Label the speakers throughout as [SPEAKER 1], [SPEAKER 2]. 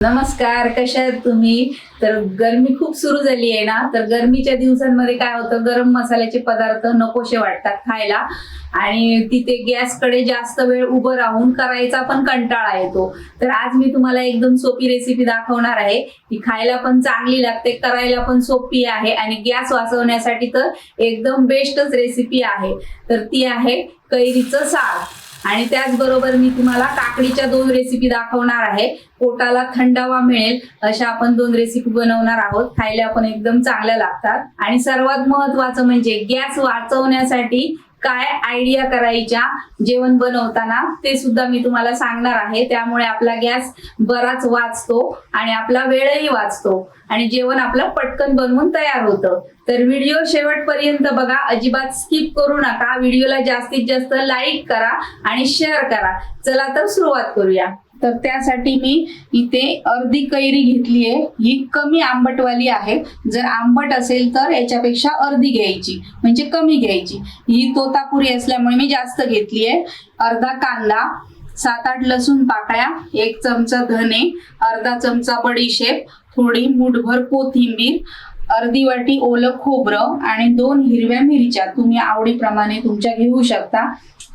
[SPEAKER 1] नमस्कार, कशा आहात तुम्ही? तर गरमी खूप सुरू झाली आहे ना, तर गरमीच्या दिवसांमध्ये काय होतं, गरम मसाल्याचे पदार्थ नकोशे वाटतात खायला आणि तिथे गॅसकडे जास्त वेळ उभं राहून करायचा पण कंटाळा येतो. तर आज मी तुम्हाला एकदम सोपी रेसिपी दाखवणार आहे. ती खायला पण चांगली लागते, करायला पण सोपी आहे आणि गॅस वाचवण्यासाठी तर एकदम बेस्टच रेसिपी आहे. तर ती आहे कैरीचं साग. आणि त्याचबरोबर मी तुम्हाला काकडीच्या 2 रेसिपी दाखवणार आहे. पोटाला थंडावा मिळेल अशा आपण 2 रेसिपी बनवणार आहोत. खायला पण एकदम चांगल्या लागतात. आणि सर्वात महत्त्वाचं म्हणजे गॅस वाचवण्यासाठी काय आयडिया करायच्या जेवण बनवताना ते सुद्धा मी तुम्हाला सांगणार आहे. त्यामुळे आपला गॅस बराच वाचतो आणि आपला वेळही वाचतो आणि जेवण आपलं पटकन बनवून तयार होतं. तर व्हिडिओ शेवटपर्यंत बघा, अजिबात स्किप करू नका. व्हिडिओला जास्तीत जास्त लाईक करा आणि शेअर करा. चला तर सुरुवात करूया. तर त्यासाठी मी इथे अर्धी कैरी घेतली आहे. ही कमी आंबटवाली आहे. जर आंबट असेल तर याच्यापेक्षा अर्धी घ्यायची, म्हणजे कमी घ्यायची. ही तोतापुरी असल्यामुळे मी जास्त घेतली आहे. अर्धा कांदा, 7-8 लसूण पाकळ्या, 1 चमचा धने, अर्धा चमचा बडीशेप, थोडी मूठभर कोथिंबीर, अर्धी वाटी ओलं खोबरं आणि 2 हिरव्या मिरच्या. तुम्ही आवडीप्रमाणे तुमच्या घेऊ शकता.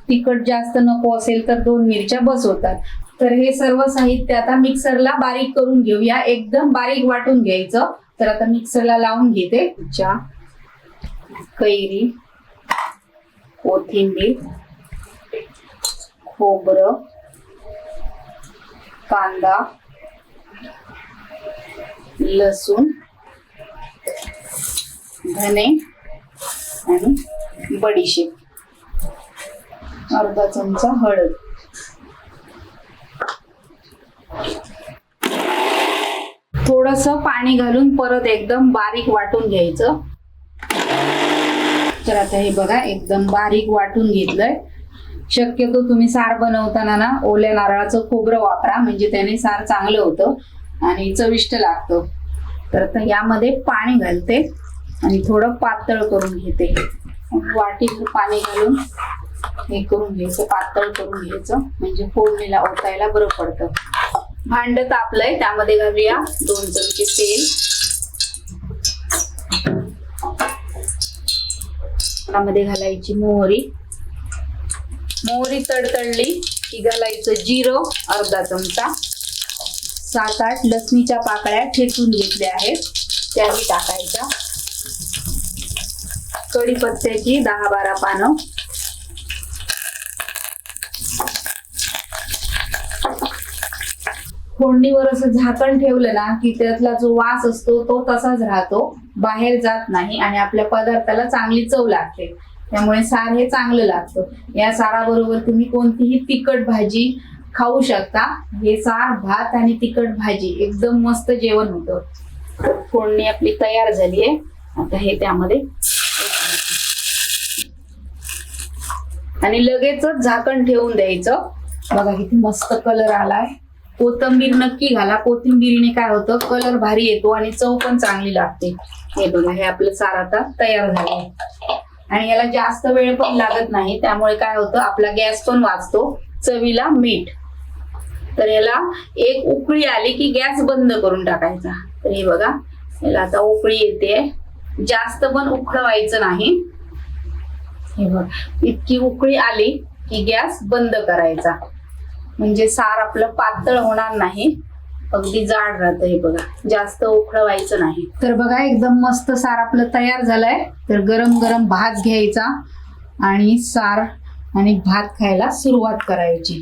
[SPEAKER 1] तिखट जास्त नको असेल तर 2 मिरच्या बस होतात. तर हे सर्व साहित्य आता मिक्सरला बारीक करून घेऊया. एकदम बारीक वाटून घ्यायचं. तर आता मिक्सरला लावून घेते. कैरी, कोथिंबीर, खोबरं, कांदा, लसूण, धने आणि बडीशेप, अर्धा चमचा हळद. थोडस पाणी घालून परत एकदम बारीक वाटून घ्यायचं. तर आता हे बघा, एकदम बारीक वाटून घेतलंय. शक्यतो तुम्ही सार बनवताना ना ओल्या नारळाचं खोबरं वापरा, म्हणजे त्याने सार चांगलं होतं आणि चविष्ट लागतं. तर आता यामध्ये पाणी घालते आणि थोडं पातळ करून घेते. वाटीभर पाणी घालून हे करून घ्यायचं, पातळ करून घ्यायचं, म्हणजे फोडणीला ओतायला बरं पडतं. भांड तापलंय, त्यामध्ये घालूया 2 चमचे तेल. त्यामध्ये घालायची मोहरी. मोहरी तडतडली की घालायचं जिरं, अर्धा चमचा. 7-8 लसणीच्या पाकळ्या ठेचून घेतल्या आहेत, त्याही टाकायच्या. कढीपत्त्याची 10-12 पानं. फोडणीवर असं झाकण ठेवलं ना की त्यातला जो वास असतो तो तसाच राहतो, बाहेर जात नाही आणि आपल्या पदार्थाला चांगली चव लागते. त्यामुळे सार हे चांगलं लागतं. या साराबरोबर तुम्ही कोणतीही तिखट भाजी खाऊ शकता. हे सार, भात आणि तिखट भाजी एकदम मस्त जेवण होतं. फोडणी आपली तयार झाली आहे. आता हे त्यामध्ये आणि लगेचच झाकण ठेवून द्यायचं. बघा किती मस्त कलर आलाय. कोथिंबीर नक्की घाला. कोथिंबीरीने काय होतं, कलर भारी येतो आणि चव पण चांगली लागते. हे बघा, हे आपलं सार आता तयार झालंय आणि याला जास्त वेळ पण लागत नाही. त्यामुळे काय होतं, आपला गॅस पण वाचतो. चवीला मीठ. तर याला एक उकळी आली की गॅस बंद करून टाकायचा. तर हे बघा, याला आता उकळी येते. जास्त पण उकळवायचं नाही. हे बघा, इतकी उकळी आली की गॅस बंद करायचा, म्हणजे सार आपलं पातळ होणार नाही, अगदी जाड राहतं. हे बघा, जास्त उकळवायचं नाही. तर बघा, एकदम मस्त सार आपलं तयार झालंय. तर गरम गरम भात घ्यायचा आणि सार आणि भात खायला सुरुवात करायची.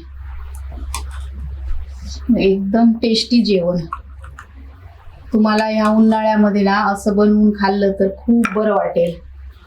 [SPEAKER 1] एकदम टेस्टी जेवण. तुम्हाला या उन्हाळ्यामध्ये ना असं बनवून खाल्लं तर खूप बरं वाटेल.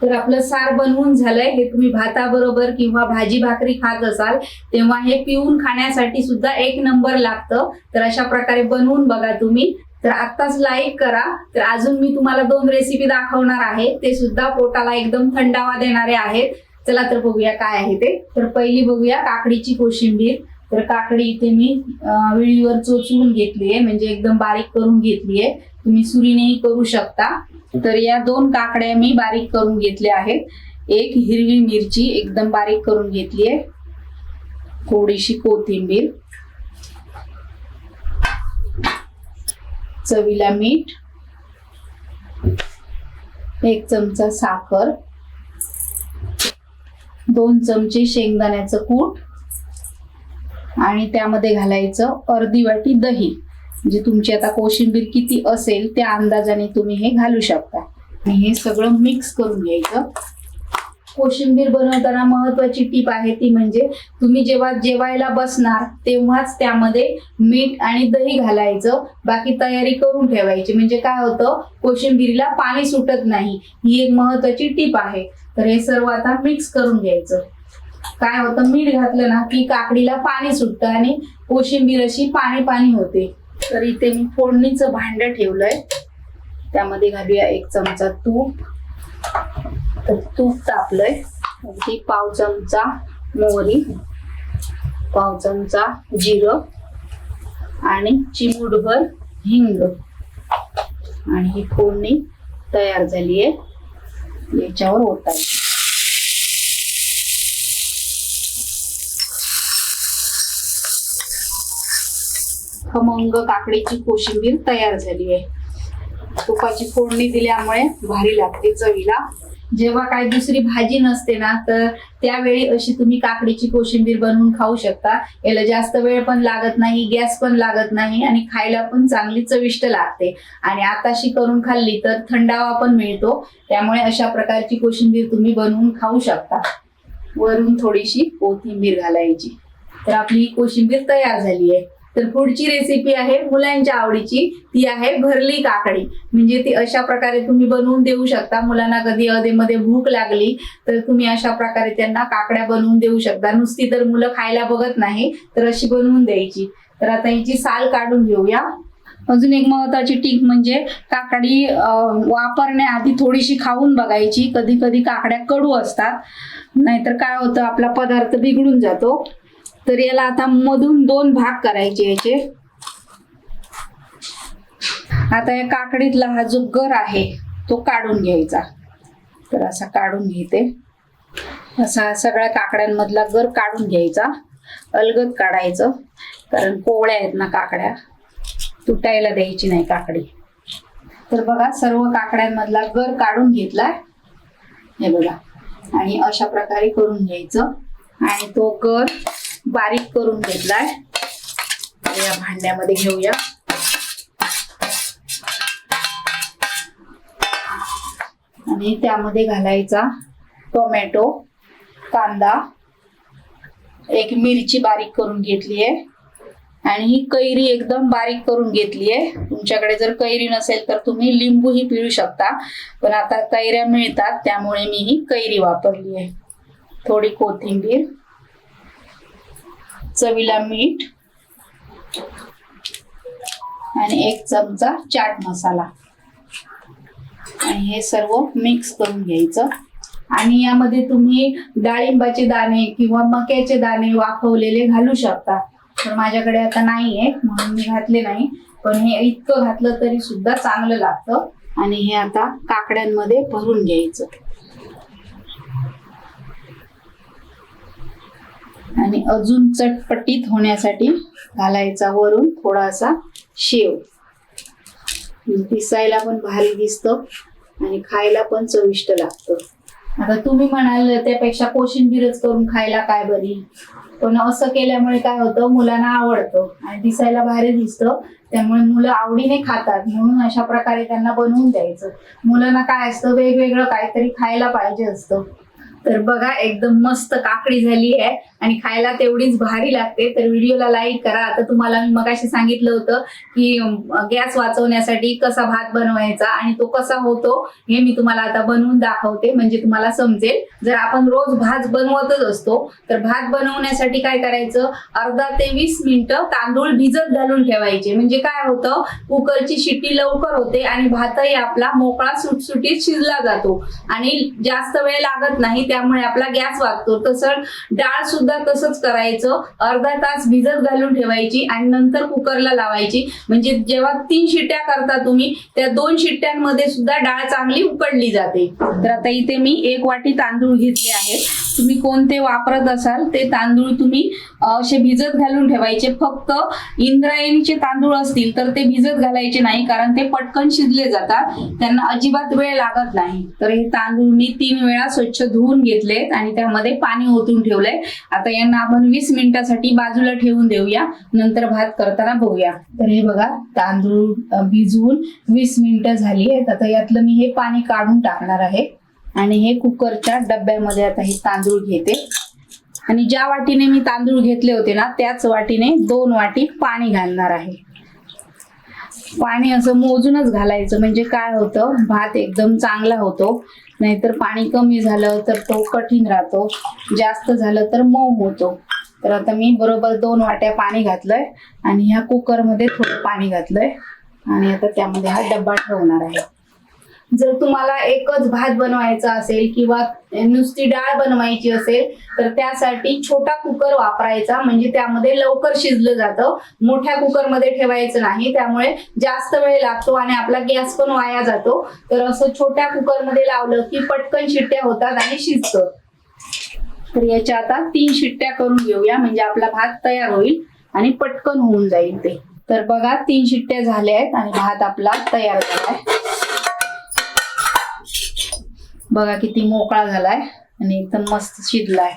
[SPEAKER 1] तर आपलं सार बनवून झालंय. हे तुम्ही भाताबरोबर किंवा भाजी भाकरी खात असाल तेव्हा हे पिऊन खाण्यासाठी सुद्धा 1 नंबर लागतं. तर अशा प्रकारे बनवून बघा तुम्ही. तर आत्ताच लाईक करा. तर अजून मी तुम्हाला 2 रेसिपी दाखवणार आहे, ते सुद्धा पोटाला एकदम थंडावा देणारे आहेत. चला तर बघूया काय आहे ते. तर पहिली बघूया काकडीची कोशिंबीर. तर काकडी इथे मी विळीवर चोचून घेतली आहे, म्हणजे एकदम बारीक करून घेतली आहे. तुम्ही सुरीनेही करू शकता. तर या 2 काकड्या मी बारीक करून घेतल्या आहेत. 1 हिरवी मिरची एकदम बारीक करून घेतली आहे. थोडीशी कोथिंबीर, चवीला मीठ, 1 चमचा साखर, 2 चमचे शेंगदाण्याचं कूट आणि त्यामध्ये घालायचं अर्धी वाटी दही. म्हणजे तुमची आता कोशिंबीर किती असेल त्या अंदाजाने तुम्ही हे घालू शकता. आणि हे सगळं मिक्स करून घ्यायचं. कोशिंबीर बनवताना महत्वाची टीप आहे ती म्हणजे तुम्ही जेव्हा जेवायला बसणार तेव्हाच त्यामध्ये मीठ आणि दही घालायचं. बाकी तयारी करून ठेवायची. म्हणजे काय होतं, कोशिंबीरीला पाणी सुटत नाही. ही एक महत्वाची टीप आहे. तर हे सर्व आता मिक्स करून घ्यायचं. काय होतं, मीठ घातलं ना की काकडीला पाणी सुटतं आणि कोशिंबीर अशी पाणी पाणी होते. तर इथे मी फोडणीचं भांडं ठेवलंय. त्यामध्ये घालूया 1 चमचा तूप. तर तूप तापलंय. अगदी 1/2 चमचा मोहरी, 1/2 चमचा जिरं आणि चिमूटभर हिंग. आणि ही फोडणी तयार झाली आहे. याच्यावर ओतायची. खमंग काकडीची कोशिंबीर तयार झाली आहे. तुपाची फोडणी दिल्यामुळे भारी लागते चवीला. जेव्हा काही दुसरी भाजी नसते ना तर त्यावेळी अशी तुम्ही काकडीची कोशिंबीर बनवून खाऊ शकता. याला जास्त वेळ पण लागत नाही, गॅस पण लागत नाही आणि खायला पण चांगली चविष्ट लागते. आणि आताशी करून खाल्ली तर थंडावा पण मिळतो. त्यामुळे अशा प्रकारची कोशिंबीर तुम्ही बनवून खाऊ शकता. वरून थोडीशी कोथिंबीर घालायची. तर आपली कोशिंबीर तयार झाली आहे. तर पुढची रेसिपी आहे मुलांच्या आवडीची. ती आहे भरली काकडी. म्हणजे ती अशा प्रकारे तुम्ही बनवून देऊ शकता. मुलांना कधी अधेमध्ये भूक लागली तर तुम्ही अशा प्रकारे त्यांना काकड्या बनवून देऊ शकता. नुसती तर मुलं खायला बघत नाही, तर अशी बनवून द्यायची. तर आता हिची साल काढून घेऊया. अजून एक महत्वाची टीप म्हणजे काकडी वापरण्याआधी थोडीशी खाऊन बघायची. कधी कधी काकड्या कडू असतात, नाहीतर काय होतं आपला पदार्थ बिघडून जातो. तर याला आता मधून 2 भाग करायचे याचे. आता या काकडीतला हा जो गर आहे तो काढून घ्यायचा. तर असा काढून घेते. असा सगळ्या काकड्यांमधला गर काढून घ्यायचा. अलगद काढायचं, कारण कोवळ्या आहेत ना काकड्या, तुटायला द्यायची नाही काकडी. तर बघा सर्व काकड्यांमधला गर काढून घेतलाय. हे बघा. आणि अशा प्रकारे करून घ्यायचं. आणि तो गर बारीक करून घेतलाय. या भांड्यामध्ये घेऊया. आणि त्यामध्ये घालायचा टोमॅटो, कांदा, 1 मिरची बारीक करून घेतली आहे. आणि ही कैरी एकदम बारीक करून घेतली आहे. तुमच्याकडे जर कैरी नसेल तर तुम्ही लिंबूही पिळू शकता, पण आता कैऱ्या मिळतात त्यामुळे मी ही कैरी वापरली आहे. थोडी कोथिंबीर, चवीला मीठ आणि 1 चमचा चाट मसाला. आणि हे सर्व मिक्स करून घ्यायचं. आणि यामध्ये तुम्ही डाळिंबाचे दाणे किंवा मक्याचे दाणे वाफवलेले घालू शकता. तर माझ्याकडे आता नाहीये म्हणून मी घातले नाही, पण हे इतकं घातलं तरी सुद्धा चांगलं लागतं. आणि हे आता काकड्यांमध्ये भरून घ्यायचं. आणि अजून चटपटीत होण्यासाठी घालायचा वरून थोडासा शेव. दिसायला पण भारी दिसतं आणि खायला पण चविष्ट लागतं. आता तुम्ही म्हणाल त्यापेक्षा कोशिंबीरच करून खायला काय बरी, पण असं केल्यामुळे काय होतं, मुलांना आवडतं आणि दिसायला भारी दिसतं. त्यामुळे मुलं आवडीने खातात. म्हणून अशा प्रकारे त्यांना बनवून द्यायचं. मुलांना काय असतं, वेगवेगळं काहीतरी खायला पाहिजे असतं. तर बघा एकदम मस्त काकडी झाली आहे आणि खायला तेवढीच भारी लागते. तर व्हिडिओला लाईक करा. आता तुम्हाला मी मगाशी सांगितलं होतं की गॅस वाचवण्यासाठी कसा भात बनवायचा आणि तो कसा होतो हे मी तुम्हाला आता बनवून दाखवते, म्हणजे तुम्हाला समजेल. जर आपण रोज भात बनवतच असतो तर भात बनवण्यासाठी काय करायचं, 15 ते 20 मिनिटं तांदूळ भिजत घालून ठेवायचे. म्हणजे काय होतं, कुकरची शिट्टी लवकर होते आणि भातही आपला मोकळा सुटसुटीत शिजला जातो आणि जास्त वेळ लागत नाही. त्यामुळे आपला गॅस वाचतो. तसं डाळ सुद्धा तसंच करायचं. अर्धा तास भिजत घालून ठेवायची आणि नंतर कुकरला लावायची. म्हणजे जेव्हा 3 शिट्ट्या करता तुम्ही, त्या 2 शिट्ट्यांमध्ये सुद्धा डाळ चांगली उकडली जाते. तर आता इथे मी 1 वाटी तांदूळ घेतले आहेत. तुम्ही कोणते वापरत असाल ते तांदूळ तुम्ही असे भिजत घालून ठेवायचे. फक्त इंद्रायणीचे तांदूळ असतील तर ते भिजत घालायचे नाही, कारण ते पटकन शिजले जातात, त्यांना अजिबात वेळ लागत नाही. तर हे तांदूळ मी 3 वेळा स्वच्छ धुवून घेतलेत आणि त्यामध्ये पाणी ओतून ठेवलंय. आता यांना आपण 20 मिनिटासाठी बाजूला ठेवून देऊया, नंतर भात करताना बघूया. तर हे बघा, तांदूळ भिजवून 20 मिनिटं झाली आहेत. आता यातलं मी हे पाणी काढून टाकणार आहे आणि हे कुकरच्या डब्यामध्ये आता हे तांदूळ घेते आणि ज्या वाटीने मी तांदूळ घेतले होते ना त्याच वाटीने 2 वाटी पाणी घालणार आहे. पाणी असं मोजूनच घालायचं, म्हणजे काय होतं, भात एकदम चांगला होतो. नाहीतर पाणी कमी झालं तर तो कठीण राहतो, जास्त झालं तर मऊ होतो. तर आता मी बरोबर 2 वाट्या पाणी घातलंय आणि ह्या कुकरमध्ये थोडं पाणी घातलंय आणि आता त्यामध्ये हा डब्बा ठेवणार आहे. जर तुम्हाला एकच भात बनवायचा असेल किंवा नुसती डाळ बनवायची असेल तर त्यासाठी छोटा कुकर वापरायचा, म्हणजे त्यामध्ये लवकर शिजलं जातं. मोठ्या कुकरमध्ये ठेवायचं नाही, त्यामुळे जास्त वेळ लागतो आणि आपला गॅस पण वाया जातो. तर असं छोट्या कुकरमध्ये लावलं की पटकन शिट्ट्या होतात आणि शिजतं. तर याच्या आता 3 शिट्ट्या करून घेऊया, म्हणजे आपला भात तयार होईल आणि पटकन होऊन जाईल ते. तर बघा, 3 शिट्ट्या झाल्या आहेत आणि भात आपला तयार झालाय. बघा किती मोकळा झालाय आणि एकदम मस्त शिजलाय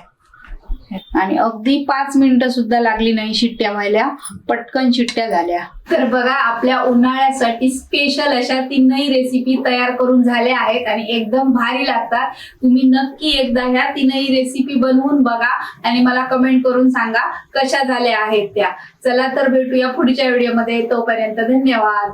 [SPEAKER 1] आणि अगदी 5 मिनिटं सुद्धा लागली नाही शिट्ट्या व्हायला, पटकन शिट्ट्या झाल्या. तर बघा, आपल्या उन्हाळ्यासाठी स्पेशल अशा 3ही रेसिपी तयार करून झाल्या आहेत आणि एकदम भारी लागतात. तुम्ही नक्की एकदा ह्या 3ही रेसिपी बनवून बघा आणि मला कमेंट करून सांगा कशा झाल्या आहेत त्या. चला तर भेटूया पुढच्या व्हिडिओमध्ये, तोपर्यंत धन्यवाद.